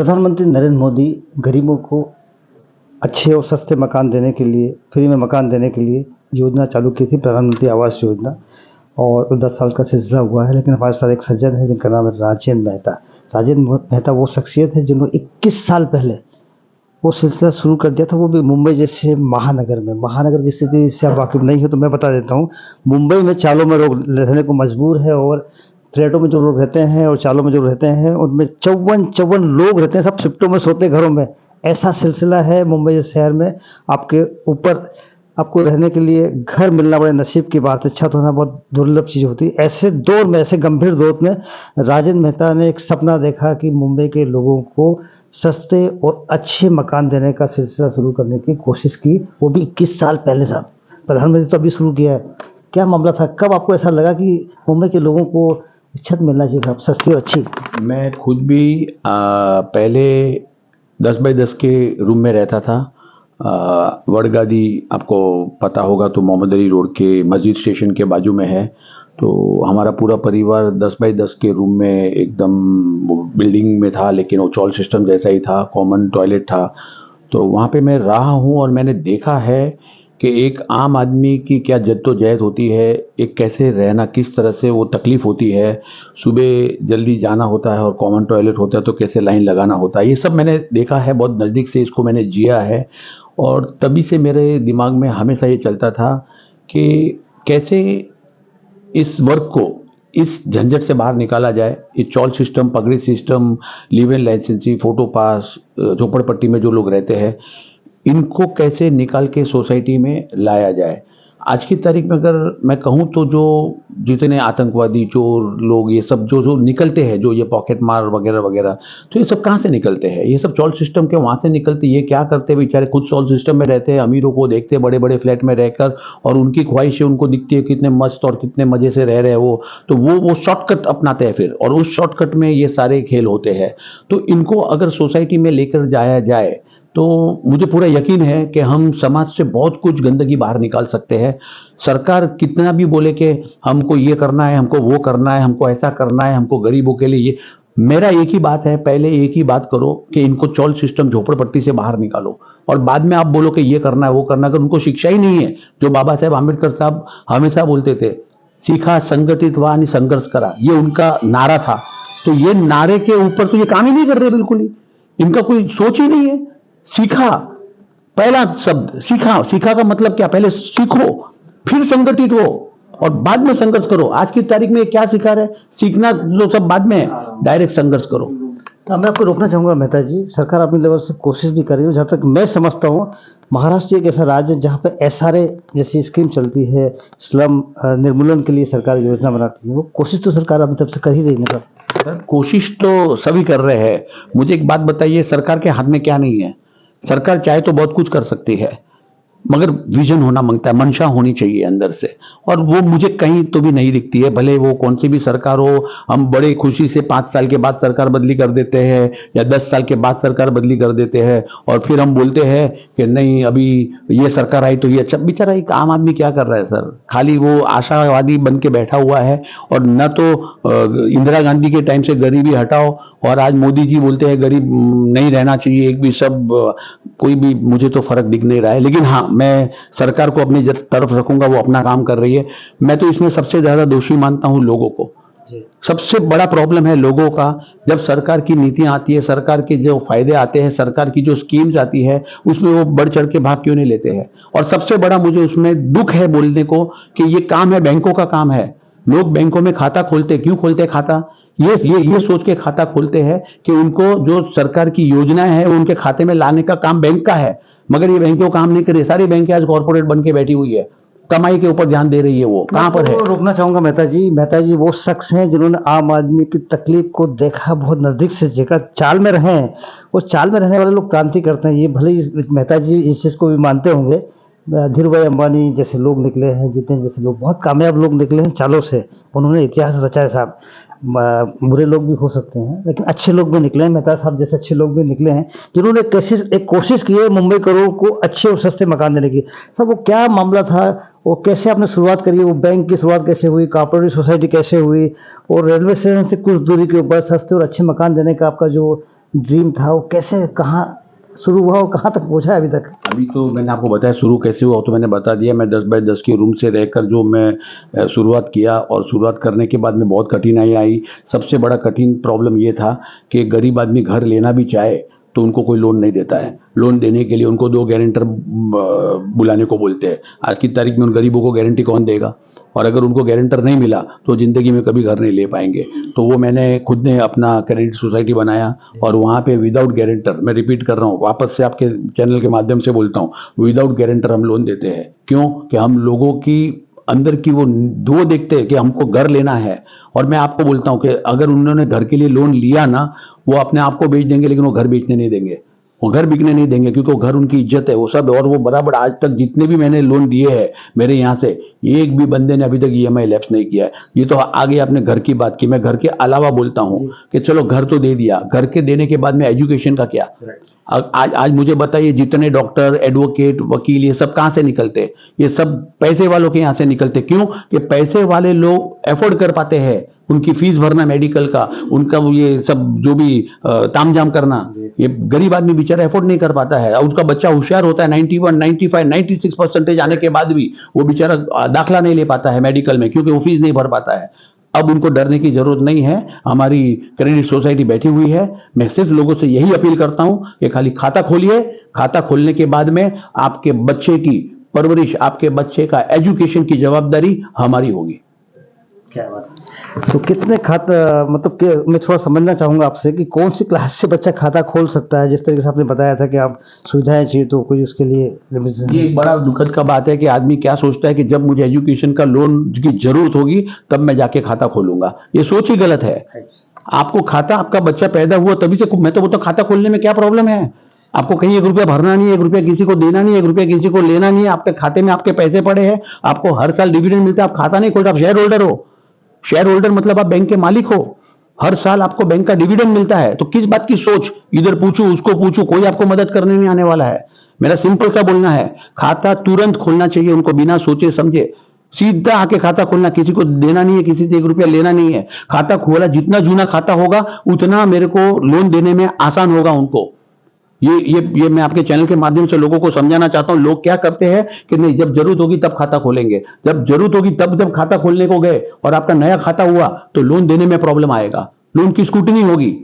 प्रधानमंत्री नरेंद्र मोदी गरीबों को अच्छे और सस्ते मकान देने के लिए, फ्री में मकान देने के लिए योजना चालू की थी, प्रधानमंत्री आवास योजना। और 10 साल का सिलसिला हुआ है। लेकिन हमारे साथ एक सज्जन है जिनका नाम है राजेंद्र मेहता। राजेंद्र मेहता वो शख्सियत है जिन्होंने 21 साल पहले वो सिलसिला शुरू कर दिया था, वो भी मुंबई जैसे महानगर में। महानगर की स्थिति से आप वाकिफ नहीं हो तो मैं बता देता हूँ। मुंबई में चालों में लोग रहने को मजबूर है, और फ्लैटों में जो लोग रहते हैं और चालों में जो रहते हैं उनमें 54 लोग रहते हैं, सब शिफ्टों में सोते घरों में। ऐसा सिलसिला है मुंबई जैसे शहर में। आपके ऊपर आपको रहने के लिए घर मिलना बड़े नसीब की बात है, छत होना बहुत दुर्लभ चीज़ होती है। ऐसे दौर में, ऐसे गंभीर दौर में राजेंद्र मेहता ने एक सपना देखा कि मुंबई के लोगों को सस्ते और अच्छे मकान देने का सिलसिला शुरू करने की कोशिश की, वो भी 21 साल पहले। साहब प्रधानमंत्री तो अभी शुरू किया है। क्या मामला था, कब आपको ऐसा लगा कि मुंबई के लोगों को छत मिलना चाहिए था सस्ती और अच्छी? मैं खुद भी पहले 10 बाई 10 के रूम में रहता था। वडगादी आपको पता होगा तो मोहम्मद अली रोड के मस्जिद स्टेशन के बाजू में है। तो हमारा पूरा परिवार 10 बाई 10 के रूम में एकदम बिल्डिंग में था, लेकिन वो चॉल सिस्टम जैसा ही था, कॉमन टॉयलेट था। तो वहाँ पे मैं रहा हूँ और मैंने देखा है कि एक आम आदमी की क्या जद्दोजहद होती है, एक कैसे रहना, किस तरह से वो तकलीफ़ होती है। सुबह जल्दी जाना होता है और कॉमन टॉयलेट होता है तो कैसे लाइन लगाना होता है, ये सब मैंने देखा है बहुत नज़दीक से, इसको मैंने जिया है। और तभी से मेरे दिमाग में हमेशा ये चलता था कि कैसे इस वर्ग को इस झंझट से बाहर निकाला जाए। ये चॉल सिस्टम, पगड़ी सिस्टम, लिव इन लाइसेंसी, फोटो पास, झोपड़पट्टी में जो लोग रहते हैं, इनको कैसे निकाल के सोसाइटी में लाया जाए। आज की तारीख में अगर मैं कहूँ तो जो जितने आतंकवादी, चोर लोग, ये सब जो जो निकलते हैं, जो ये पॉकेट मार वगैरह वगैरह, तो ये सब कहाँ से निकलते हैं? ये सब चॉल सिस्टम के वहाँ से निकलते। ये क्या करते हैं बेचारे, खुद चॉल सिस्टम में रहते हैं, अमीरों को देखते हैं बड़े बड़े फ्लैट में रहकर, और उनकी ख्वाहिशें उनको दिखती है कितने मस्त और कितने मज़े से रह रहे हैं वो। तो वो शॉर्टकट अपनाते हैं फिर, और उस शॉर्टकट में ये सारे खेल होते हैं। तो इनको अगर सोसाइटी में लेकर जाया जाए तो मुझे पूरा यकीन है कि हम समाज से बहुत कुछ गंदगी बाहर निकाल सकते हैं। सरकार कितना भी बोले कि हमको ये करना है, हमको वो करना है, हमको ऐसा करना है, हमको गरीबों के लिए ये, मेरा एक ही बात है, पहले एक ही बात करो कि इनको चॉल सिस्टम, झोपड़पट्टी से बाहर निकालो, और बाद में आप बोलो कि ये करना है वो करना है। अगर उनको शिक्षा ही नहीं है, जो बाबा साहेब आम्बेडकर साहब हमेशा बोलते थे, सीखा, संगठित हुआ, संघर्ष करा, ये उनका नारा था। तो ये नारे के ऊपर तो ये काम ही नहीं कर रहे, बिल्कुल ही इनका कोई सोच ही नहीं है। सीखा, पहला शब्द सीखा। सीखा का मतलब क्या? पहले सीखो, फिर संगठित हो, और बाद में संघर्ष करो। आज की तारीख में क्या सिखा रहे? सीखना जो सब बाद में है, डायरेक्ट संघर्ष करो। तो मैं आपको रोकना चाहूँगा मेहता जी, सरकार अपनी लेवल से कोशिश भी कर रही है। जहाँ तक मैं समझता हूँ, महाराष्ट्र एक ऐसा राज्य है जहाँ पे एसआरए जैसी स्कीम चलती है, स्लम निर्मूलन के लिए सरकार योजना बनाती है। वो कोशिश तो सरकार अपनी तरफ से कर ही रही है सर। कोशिश तो सभी कर रहे हैं। मुझे एक बात बताइए, सरकार के हाथ में क्या नहीं है? सरकार चाहे तो बहुत कुछ कर सकती है, मगर विजन होना मांगता है, मंशा होनी चाहिए अंदर से, और वो मुझे कहीं तो भी नहीं दिखती है। भले वो कौन सी भी सरकार हो, हम बड़े खुशी से 5 साल के बाद सरकार बदली कर देते हैं, या 10 साल के बाद सरकार बदली कर देते हैं, और फिर हम बोलते हैं कि नहीं अभी ये सरकार आई तो ये अच्छा। बेचारा एक आम आदमी क्या कर रहा है सर? खाली वो आशावादी बन के बैठा हुआ है। और न तो इंदिरा गांधी के टाइम से गरीबी हटाओ, और आज मोदी जी बोलते हैं गरीब नहीं रहना चाहिए एक भी, सब कोई भी, मुझे तो फर्क दिख नहीं रहा है। लेकिन हाँ, मैं सरकार को अपनी तरफ रखूंगा, वो अपना काम कर रही है। मैं तो इसमें सबसे ज्यादा दोषी मानता हूं लोगों को। सबसे बड़ा प्रॉब्लम है लोगों का। जब सरकार की नीतियां आती है, सरकार के जो फायदे आते हैं, सरकार की जो स्कीम्स आती है, उसमें वो बढ़ चढ़ के भाग क्यों नहीं लेते हैं? और सबसे बड़ा मुझे उसमें दुख है बोलने को कि ये काम है, बैंकों का काम है। लोग बैंकों में खाता खोलते, क्यों खोलते खाता? ये सोच के खाता खोलते हैं कि उनको जो सरकार की योजनाएं हैं वो उनके खाते में लाने का काम बैंक का है। मगर ये बैंकों काम नहीं कर रही। सारी बैंकें आज कॉर्पोरेट बन के बैठी हुई है, कमाई के ऊपर ध्यान दे रही है। वो कहां पर है? रोकना चाहूंगा मेहता जी। मेहता जी वो शख्स हैं जिन्होंने आम आदमी की तकलीफ को देखा, बहुत नजदीक से देखा, चाल में रहे हैं। वो चाल में रहने वाले लोग क्रांति करते हैं। ये भले ही मेहता जी इस चीज को भी मानते होंगे। धीरू भाई अंबानी जैसे लोग निकले हैं, जितने जैसे लोग बहुत कामयाब लोग निकले हैं चालों से, उन्होंने इतिहास रचा है साहब। बुरे लोग भी हो सकते हैं लेकिन अच्छे लोग भी निकले हैं। मेहता साहब जैसे अच्छे लोग भी निकले हैं जिन्होंने एक कोशिश की है मुंबई करों को अच्छे और सस्ते मकान देने की। सब वो क्या मामला था, वो कैसे आपने शुरुआत करी, वो बैंक की शुरुआत कैसे हुई, कॉर्पोरेटिव सोसाइटी कैसे हुई, और रेलवे स्टेशन से कुछ दूरी के ऊपर सस्ते और अच्छे मकान देने का आपका जो ड्रीम था वो कैसे कहाँ शुरू हुआ और कहाँ तक पहुँचा है अभी तक? अभी तो मैंने आपको बताया शुरू कैसे हुआ, तो मैंने बता दिया। मैं 10 बाय 10 के रूम से रहकर जो मैं शुरुआत किया, और शुरुआत करने के बाद में बहुत कठिनाई आई। सबसे बड़ा कठिन प्रॉब्लम ये था कि गरीब आदमी घर लेना भी चाहे तो उनको कोई लोन नहीं देता है। लोन देने के लिए उनको 2 गारंटर बुलाने को बोलते हैं। आज की तारीख में उन गरीबों को गारंटी कौन देगा? और अगर उनको गारंटर नहीं मिला तो ज़िंदगी में कभी घर नहीं ले पाएंगे। तो वो मैंने खुद ने अपना क्रेडिट सोसाइटी बनाया, और वहाँ पे विदाउट गारंटर, मैं रिपीट कर रहा हूँ, वापस से आपके चैनल के माध्यम से बोलता हूँ, विदाउट गारंटर हम लोन देते हैं। क्यों? कि हम लोगों की अंदर की वो देखते हैं कि हमको घर लेना है। और मैं आपको बोलता हूँ कि अगर उन्होंने घर के लिए लोन लिया ना, वो अपने आप को बेच देंगे, लेकिन वो घर बेचने नहीं देंगे, वो घर बिकने नहीं देंगे, क्योंकि वो घर उनकी इज्जत है, वो सब। और वो बराबर आज तक जितने भी मैंने लोन दिए हैं मेरे यहाँ से, एक भी बंदे ने अभी तक ईएमआई लैप्स नहीं किया है। ये तो आगे आपने घर की बात की, मैं घर के अलावा बोलता हूँ कि चलो घर तो दे दिया, घर के देने के बाद में एजुकेशन का क्या? आज मुझे बताइए, जितने डॉक्टर, एडवोकेट, वकील, ये सब कहाँ से निकलते हैं? ये सब पैसे वालों के यहाँ से निकलते। क्यों? कि पैसे वाले लोग अफोर्ड कर पाते हैं उनकी फीस भरना मेडिकल का, उनका ये सब जो भी तामझाम करना। ये गरीब आदमी बेचारा अफोर्ड नहीं कर पाता है, और उसका बच्चा होशियार होता है, 91, 95, 96% आने के बाद भी वो बेचारा दाखिला नहीं ले पाता है मेडिकल में, क्योंकि वो फीस नहीं भर पाता है। अब उनको डरने की जरूरत नहीं है, हमारी क्रेडिट सोसाइटी बैठी हुई है। मैं सिर्फ लोगों से यही अपील करता हूं कि खाली खाता खोलिए। खाता खोलने के बाद में आपके बच्चे की परवरिश, आपके बच्चे का एजुकेशन की जवाबदारी हमारी होगी। क्या बात है। तो कितने खाता, मतलब कि मैं थोड़ा समझना चाहूँगा आपसे कि कौन सी क्लास से बच्चा खाता खोल सकता है? जिस तरीके से आपने बताया था कि आप सुविधाएं चाहिए तो कोई उसके लिए लिमिटेशन। ये एक बड़ा दुखद का बात है कि आदमी क्या सोचता है कि जब मुझे एजुकेशन का लोन की जरूरत होगी तब मैं जाके खाता खोलूंगा। ये सोच ही गलत है। आपको खाता, आपका बच्चा पैदा हुआ तभी से, मैं तो बोलता हूं खाता खोलने में क्या प्रॉब्लम है? आपको कहीं 1 रुपया भरना नहीं है, 1 रुपया किसी को देना नहीं है, 1 रुपया किसी को लेना नहीं है। आपके खाते में आपके पैसे पड़े हैं, आपको हर साल डिविडेंड मिलता है, आप खाता नहीं खोलते, आप शेयर होल्डर हो। शेयर होल्डर मतलब आप बैंक के मालिक हो, हर साल आपको बैंक का डिविडेंड मिलता है। तो किस बात की सोच? इधर पूछू, उसको पूछू, कोई आपको मदद करने नहीं आने वाला है। मेरा सिंपल सा बोलना है, खाता तुरंत खोलना चाहिए उनको, बिना सोचे समझे सीधा आके खाता खोलना। किसी को देना नहीं है, किसी से 1 रुपया लेना नहीं है। खाता खोला, जितना जूना खाता होगा उतना मेरे को लोन देने में आसान होगा उनको। ये मैं आपके चैनल के माध्यम से लोगों को समझाना चाहता हूं। लोग क्या करते हैं कि नहीं, जब जरूरत होगी तब खाता खोलेंगे, जब जरूरत होगी तब जब खाता खोलने को गए और आपका नया खाता हुआ तो लोन देने में प्रॉब्लम आएगा, लोन की स्क्रूटनी होगी,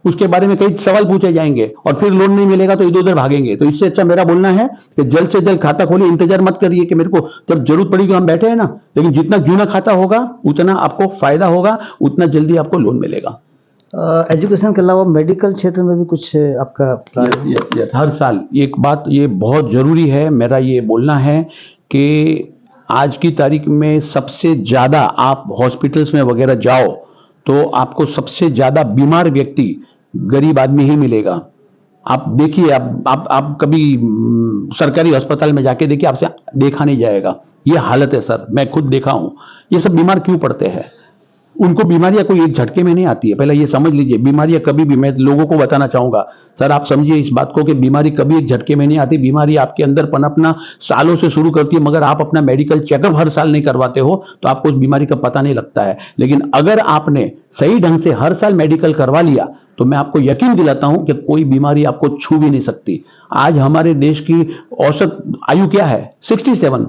उसके बारे में कई सवाल पूछे जाएंगे, और फिर लोन नहीं मिलेगा तो इधर उधर भागेंगे। तो इससे अच्छा मेरा बोलना है कि जल्द से जल्द खाता खोलिए। इंतजार मत करिए कि मेरे को जब जरूरत पड़ेगी हम बैठे हैं ना, लेकिन जितना जूना खाता होगा उतना आपको फायदा होगा, उतना जल्दी आपको लोन मिलेगा। एजुकेशन के अलावा मेडिकल क्षेत्र में भी कुछ आपका प्लान? यस, हर साल एक बात ये बहुत जरूरी है, मेरा ये बोलना है कि आज की तारीख में सबसे ज्यादा आप हॉस्पिटल्स में वगैरह जाओ तो आपको सबसे ज्यादा बीमार व्यक्ति गरीब आदमी ही मिलेगा। आप देखिए, आप कभी सरकारी अस्पताल में जाके देखिए, आपसे देखा नहीं जाएगा। ये हालत है सर, मैं खुद देखा हूं। ये सब बीमार क्यों पड़ते हैं? उनको बीमारियां कोई एक झटके में नहीं आती है, पहले ये समझ लीजिए। बीमारियां कभी भी, मैं लोगों को बताना चाहूंगा सर, आप समझिए इस बात को कि बीमारी कभी एक झटके में नहीं आती। बीमारी आपके अंदर पनपना सालों से शुरू करती है, मगर आप अपना मेडिकल चेकअप हर साल नहीं करवाते हो तो आपको उस बीमारी का पता नहीं लगता है। लेकिन अगर आपने सही ढंग से हर साल मेडिकल करवा लिया तो मैं आपको यकीन दिलाता हूं कि कोई बीमारी आपको छू भी नहीं सकती। आज हमारे देश की औसत आयु क्या है? 67।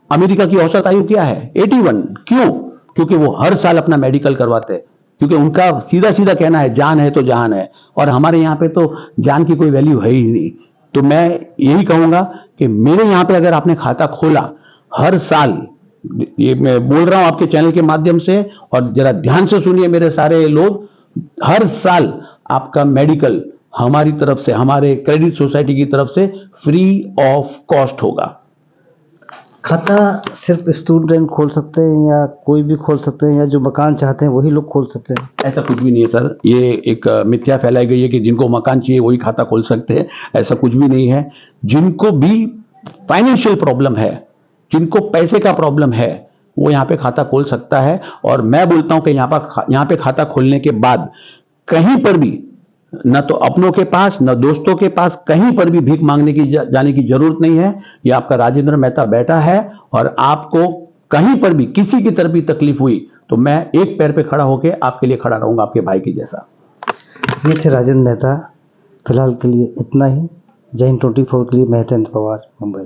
अमेरिका की औसत आयु क्या है? 81। क्यों? क्योंकि वो हर साल अपना मेडिकल करवाते हैं, क्योंकि उनका सीधा सीधा कहना है जान है तो जहान है। और हमारे यहाँ पे तो जान की कोई वैल्यू है ही नहीं। तो मैं यही कहूंगा कि मेरे यहाँ पे अगर आपने खाता खोला हर साल, ये मैं बोल रहा हूं आपके चैनल के माध्यम से, और जरा ध्यान से सुनिए मेरे सारे लोग, हर साल आपका मेडिकल हमारी तरफ से, हमारे क्रेडिट सोसाइटी की तरफ से फ्री ऑफ कॉस्ट होगा। खाता सिर्फ स्टूडेंट खोल सकते हैं या कोई भी खोल सकते हैं, या जो मकान चाहते हैं वही लोग खोल सकते हैं? ऐसा कुछ भी नहीं है सर, ये एक मिथ्या फैलाई गई है कि जिनको मकान चाहिए वही खाता खोल सकते हैं। ऐसा कुछ भी नहीं है। जिनको भी फाइनेंशियल प्रॉब्लम है, जिनको पैसे का प्रॉब्लम है, वो यहाँ पे खाता खोल सकता है। और मैं बोलता हूं कि यहाँ पे खाता खोलने के बाद कहीं पर भी, न तो अपनों के पास न दोस्तों के पास, कहीं पर भी भीख मांगने की जाने की जरूरत नहीं है। ये आपका राजेंद्र मेहता बैठा है, और आपको कहीं पर भी किसी की तरफ भी तकलीफ हुई तो मैं एक पैर पे खड़ा होकर आपके लिए खड़ा रहूंगा, आपके भाई की जैसा। ये थे राजेंद्र मेहता। फिलहाल के लिए इतना ही। जय हिंद 24 के लिए मैं हितेंद्र पवार, मुंबई।